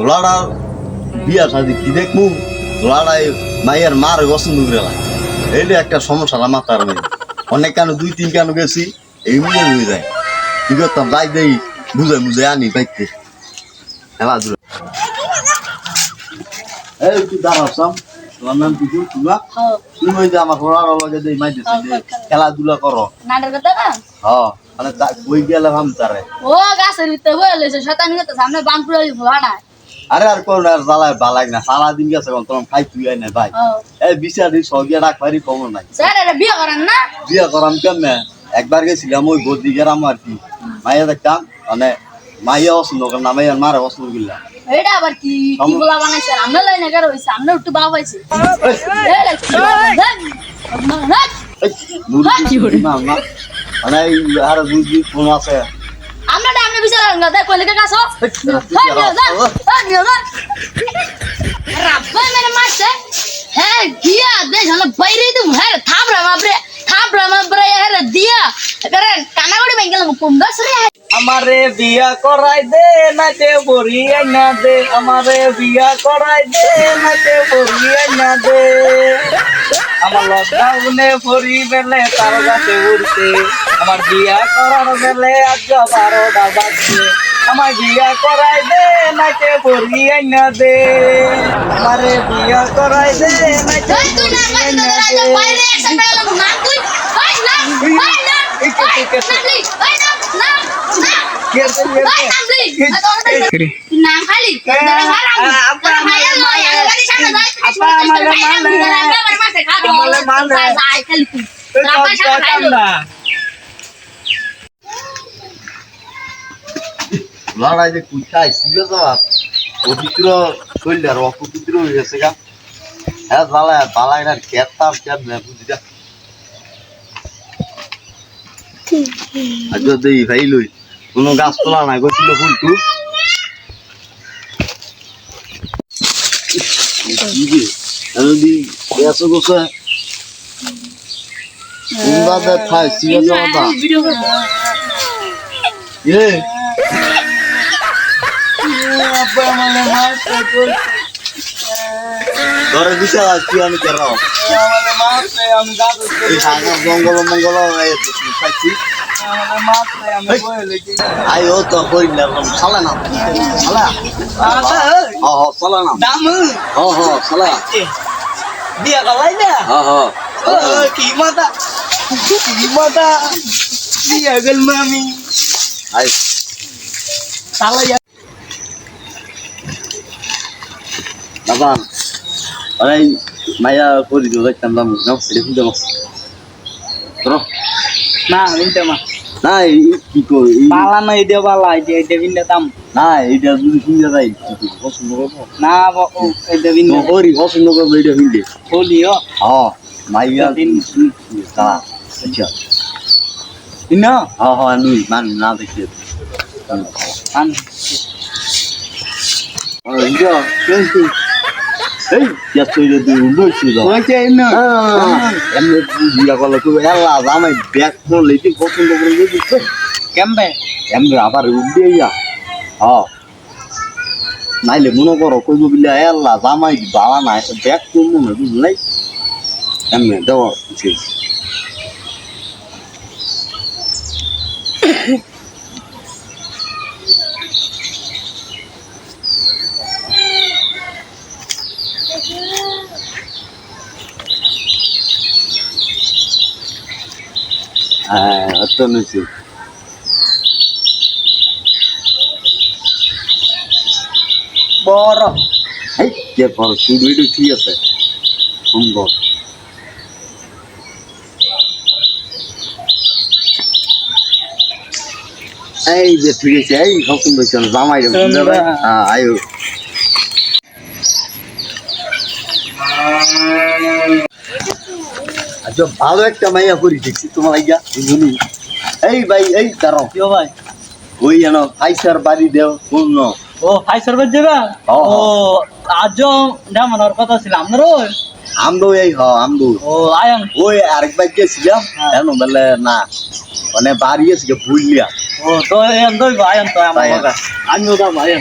লাড়ার বিয়া শাদি কি দেখমু লাড়াই মাইয়ার মার পছন্দ করে লাগে এইটা একটা সমস্যা আমার তার নেই অনেক কেন 2-3 কেন গেছি এই মিলে হয়ে যায় কি করতাম যাই দেই বুঝে আনি বাইতে খেলাধুলা এই তুই দাঁড়াচ্ছাম তোমার নাম কি তুলা তুমি ওই যে আমার ঘোড়ার লগে দেই মাইতেছে যে খেলাধুলা করো নাটের কথা না হ্যাঁ মানে বই গেলে ভাম তারে ও গাছের ভিতরে বলেছে শতানি কথা সামনে বাংকুড়া ভোলা না আরে আর কোন আর জ্বালায় বালাগ না সারাদিন গেছে তখন খাই তুই আই না ভাই এই বিচারি সগিয়া রাখবারই খবর নাই স্যার এটা বিয়ে করেন না বিয়া করাম কেমনে একবার গেছিলাম ওই বদি গেরাম আর কি মাইয়া দেখতাম মানে মাইয়া পছন্দ করে না মাইয়ার মারে পছন্দ করলাম এটা আবার কি কি বলা বানাইছে আমরা লাইনে গার হইছে আমরা একটু বাপ হইছে মানে আর দুই ফোন আছে আমরা আমরা বিচার না দেখ কইলে কাছো রাব্বা মেরে মারছে হ্যাঁ দিয়া দে হলো বাইরে দিম হ্যাঁ থাবরা মাবরে হ্যাঁ দিয়া করে কানাগড়ি বেঙ্গল কুমদাস রে আমারে বিয়া করাই দে নাতে বড়ি না দে আমারে বিয়া করাই দে নাতে বড়ি না দে আমার লকডাউনে ভরি বেলে তার গাছে উড়তে আমার বিয়া করার বেলে আজ 12টা বাজছে আমার বিয়া করাই দে নাতে বড়ি না দে আমারে বিয়া করাই দে নাতে বড়ি না দে বাইরে একসাথে গেলাম না তুই ভাই না নাম খালি লড়াই যে কুচাই ছিল যাওয়া পবিত্র শরীর আর অপবিত্র হয়ে গেছে গা হ্যাঁ জ্বালায় বালাই না খেতাম বুঝিটা আজ দেই ভাই লই কোনো গাছ তোলা নাই গছিল ফুলটু যদি এসো গোসা উন্দাতে থাই সিয়া যাওয়া এ ধরে দিছে কি আমি করো জঙ্গল মঙ্গল খাইছি আয়ো তো করি না খালা না খালা চলা না খালা বিয়া করাই না কি মাতা বিয়া গেল মামি আই চালাই বাবা আরে মায়া করি তো দেখতাম না দেখুন তো না নিতে মা না কি করি পালা না এটা পালা এটা বিন্দা দাম না এটা যদি কিনে যাই পছন্দ করবো না এটা বিন্দা করি পছন্দ করবো এটা কিনলে বলিও হ্যাঁ মাইয়া তা আচ্ছা ইনো নুই মান না দেখি আন এই তুই উঠছি ওকে ইনো এমনি বুঝিয়া গেল তুই এলা জামাই ব্যাগ করলে তুই পছন্দ করে দিচ্ছে কেমবে এমনি আবার উঠবে ইয়া নাইলে মনে করো কইব বিলে এলা জামাই বালা নাই ব্যাগ করবো না বুঝলাই এমনি দেওয়া উচিত হ্যাঁ অত নিচে বড় এই কে বড় শুধু ঠিক আছে সুন্দর এই যে ঠিক আছে এই পছন্দ হয়েছে জামাই হ্যাঁ আয়ো আচ্ছা ভালো একটা মাইয়া করি দেখছি তোমার আইয়া বুঝলি এই ভাই এই দাঁড়াও কেউ ভাই ওই যেন আইসার বাড়ি দেও কোন ও ফাই সার্ভিস যাবা ও আজ ডামানোর কথা ছিল আপনার ওই আমদো এই আমদো ও আয়ান ওই আরেকবার গেছিলাম কেন বলে না মানে বাড়ি গেছি ভুলিয়া ও তো আয়ান তো আয়ান তো আমার আমিও দাম আয়ান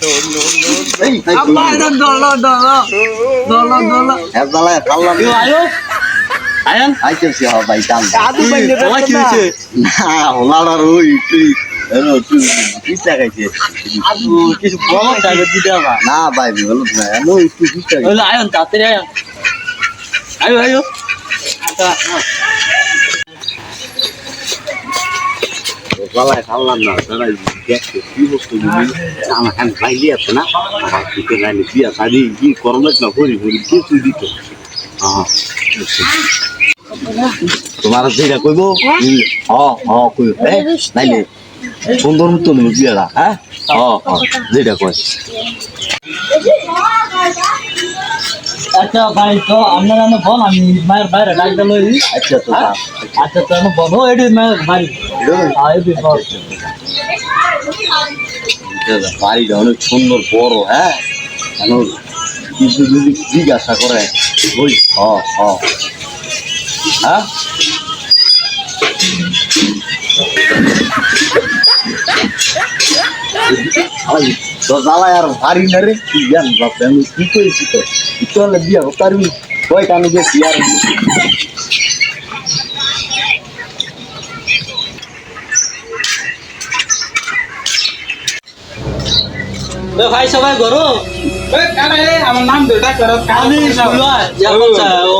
এই আব্বা এটা দল এর বেলায় পারলাম ইউ আয়ো আয়ান আইতেছি হ ভাই টান আদু বাইরে না হলার ওই তুই তুই পিস্তা খাইছে আদু কিছু বলো টাকা দিতে হবে না ভাই বলো না আমি একটু পিস্তা ওই আয়ান তাড়াতাড়ি আয়ান আয়ো আয়ো আচ্ছা বেলায় পারলাম না দাঁড়াই দেখতে কি বস্তু আমার খান ভাইলি আছে না আমার দিতে গাইলে বিয়া শাদি কি করম না করি কিছু দিত তোমার যেটা কইব কইব নাইলে সুন্দর মতো নিব বিয়াটা হ্যাঁ যেটা কয় আচ্ছা ভাই তো আপনারা না বল আমি মায়ের বাইরে ডাকতে লই আচ্ছা তো আচ্ছা তো আমি বলো এডি মায়ের বাড়ি আইবি বল বাড়িটা অনেক সুন্দর বড় হ্যাঁ কেন কিছু যদি জিজ্ঞাসা করে ওই হ্যাঁ তো জ্বালায় আর ভারী না রে কি জান বাপরে আমি কি করেছি তো চলে বিয়া পারবি কয়টা আমি গেছি আর তো ভাই সবাই গরো আমার নাম দুটা করো আমি ও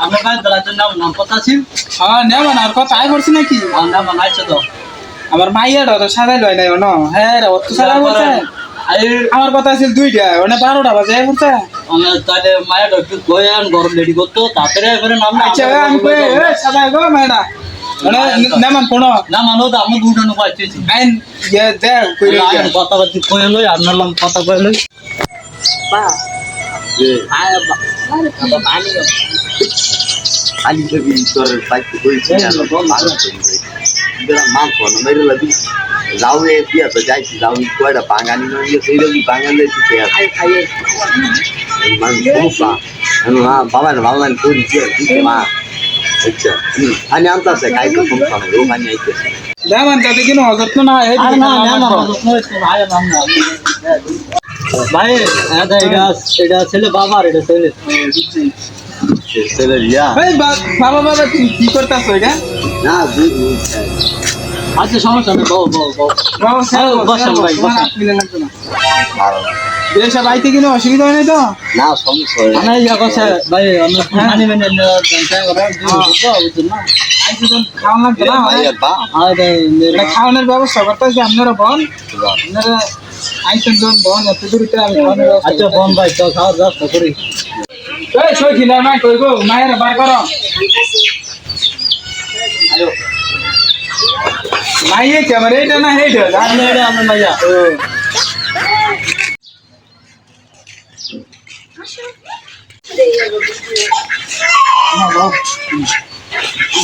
আমার ভাই দলাতে নাম পতা ছিল হ্যাঁ নেব আর কথা আই করছি নাকি নাম বানাইছে তো আমার মাইয়াটা তো সাদাই লয় নাই না হ্যাঁ রে অত সাদা বলছে আমার কথা ছিল 2টা মানে 12টা বাজে বলছে আমি তাহলে মায়ের একটু গোয়ান গরম রেডি করতো তারপরে এবারে নাম আচ্ছা আমি কই সাদাই গো মাইনা মানে নেমান কোন না মানো তো আমি দুটো পাইছি আইন দে কই আইন কথা বাতি কই লই আপনার নাম কথা কই লই বা যে আয় বা পানি খালি যদি তোর বাইক কইছি না মান কোন মেরে লাগি যাও এ বিয়া তো যাইছি যাও কয়টা বাঙালি নইলে সেইটা কি বাঙালি দিতে আছে খাইয়ে মান সমস্যা না বাবা না ভালো লাগে করি দিতে মা আচ্ছা আমি আনতাছে খাই তো সমস্যা নেই ও মানে আইতেছে দেমান যাতে কিনো যত্ন না হয় আর না না না ভাই নাম না ভাই এটা ছেলে বাবার এটা ছেলে ছেলে রিয়া এই বাবা বাবা তুমি কি করতাছ এটা না দুধ আচ্ছা সমস্যা নেই বল বাবা স্যার বসেন ভাই, বসেন। মিলে লাগতো না ভালো দেশে বাইতে কিনো অসুবিধা হয় না তো না সমস্যা আমি ইয়া কথা ভাই আমি মানি মেনে জানতে করে বুঝুন না আইসে তো খাওয়া লাগতো না বা আর এটা খাওয়ানোর ব্যবস্থা করতেছি আপনারা বল আপনারা আইসেন যখন বল এত দূরতে আমি খাওয়ানোর ব্যবস্থা আচ্ছা বন ভাই তো খাওয়ার ব্যবস্থা করি এই সই খিলা মাই কই গো মায়ের বার করো আয়ো মাইয়ে ক্যামেরা এটা না হেড আমি এটা আমার মাইয়া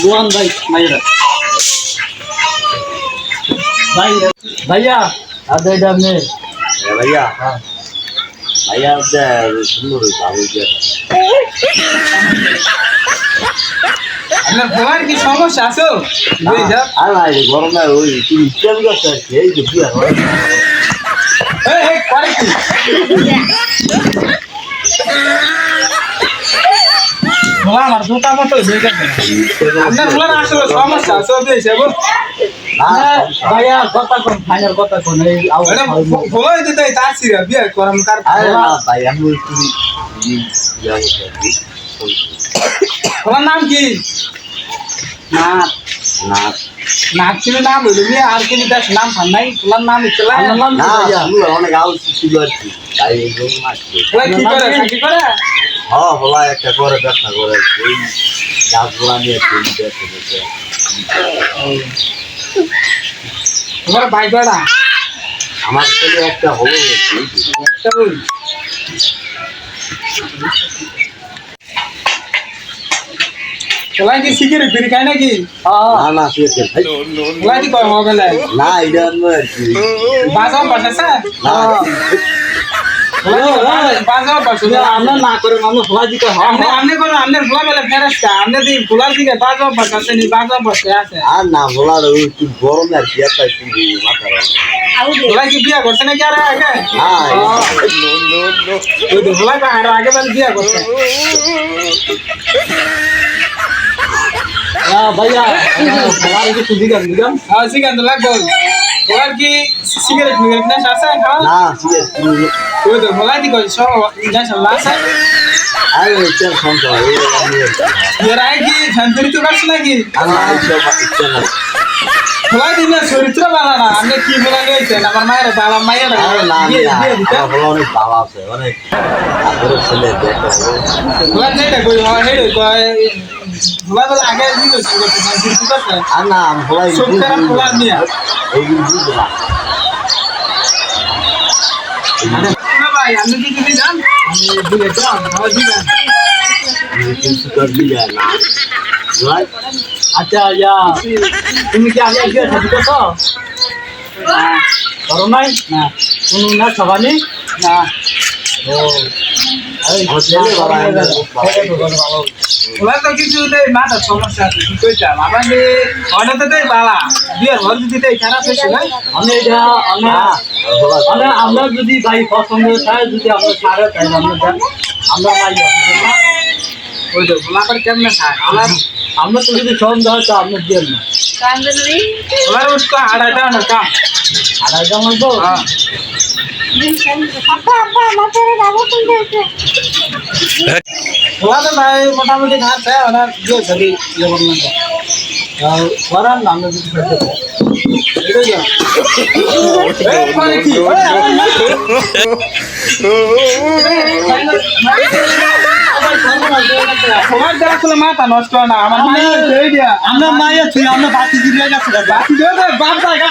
গোয়ান ভাই মাইয়া ভাইয়া আদা এটা আপনি ভাইয়া ভাইয়া সুন্দর ভালো দিয়া আপনার বলার কি সমস্যা আছে বুঝে যা আর না গরমে ওই তুমি কেন করতে এই যে বিয়া এই করে কি বলা আমার দুটা মতো হয়ে গেছে আপনার বলার আসলে সমস্যা আছে বুঝে গো ভাইয়া কথা কোন ফাইনাল কথা কোন এই মানে বলাই দিতে তাসিরা বিয়ে করাম কার আরে না ভাই আমি তুমি বিয়া করতে তোমার নাম কি না না নাম ছিল নাম হইলো নিয়ে আর কোনো দেশ নাম ফান নাই তোমার নাম ইতলা আমার নাম না ভাইয়া তুমি অনেক আউট ছিল আর কি তাই এই জন্য আসছে ওই কি করে কি করে হ্যাঁ হলা একটা করে ব্যবসা করে ওই গাছগুলা নিয়ে তুমি দেখতে দেখতে তোমার ভাই বেড়া আমার ছেলে একটা হলো একটা ওই ওলাই কি সিগারেট বিড়ি খায় নাকি না না সে ওলাই কি কয় হবে না না এটা নয় আর কি বাজাও বাসাছে না বাজাও বাসাছে আমরা না করে আমরা সবাই দিতে আমনে আমনে কোন আমনে ভুলা বেলা ফেরাস্তা আমনে দি ভুলার দিকে বাজাও বাসাছে নি বাজাও বসে আছে আর না বলার ওই তুই গরমে আর কি একটা তুমি মাথা ভোলা কি বিয়া করছে নাকি আরে আগে হ্যাঁ ওই তো ভোলা তো আরো আগে মানে বিয়া করছে ভাইয়া আমার একটু দিগাম দিগাম হ্যাঁ সিগান তো লাগবে ভোলার কি সিগারেট মিগারেট না আছে খাও না সিরিয়াস ওই তো ভোলা কি করে সব নেশা আছে আরে চল সমস্যা এর আগে কি ফ্যামিলি তো কাছে নাকি আমার সব ইচ্ছা না ভোলা দিনে চরিত্র বালা না আপনি কি বলা গেছেন আমার মায়ের বালা মায়ের আরে না আমার হলো অনেক ভালো আছে অনেক আদরের ছেলে দেখো ভোলা যেটা কই হয় হেডে কয় ভোলা বলে আগে দিল চরিত্র করতে আর না আমি হলাই সব খারাপ ভোলা নিয়া এইগুলো বুঝলাম ভাই আপনি কি দিবি জান আমি দিলে যান ভালো দিবেন কিছু করবি না ভাই আচ্ছা ইয়া তুমি কি আগে বিয়ে শাদি করছো করো নাই না কোনো না সবানি না ও আমার ছেলে বাবা ভোলা তো কিছু দেয় মাথা সমস্যা আছে কি কইতাম আমাকে অর্ডার তো দেয় বালা বিয়ের ঘর যদি দেয় খারাপ হয়েছে না আমি এটা আমরা যদি ভাই পছন্দ চাই যদি আমরা ছাড়ে তাই আমরা ভাই ওই তো ভোলা করে কেমনে খায় আমরা তো যদি সন্দেহ হয় তো আপনার দিয়ে না ভোলার উঠতো আড়াইটা না কাম আড়াই জামাই তো হ্যাঁ ভোলা তো ভাই মোটামুটি খাচ্ছে ওনার বিয়ে ছবি ইয়ে করলাম করান না আমরা যদি করতে তোমার দ্বারা আসলে মাথা নষ্ট হয় না আমার মায়ের ছেড়ে দিয়া আমরা মাইয়া তুই আমরা বাতি দিয়ে যাচ্ছে বাকি বাপ জায়গা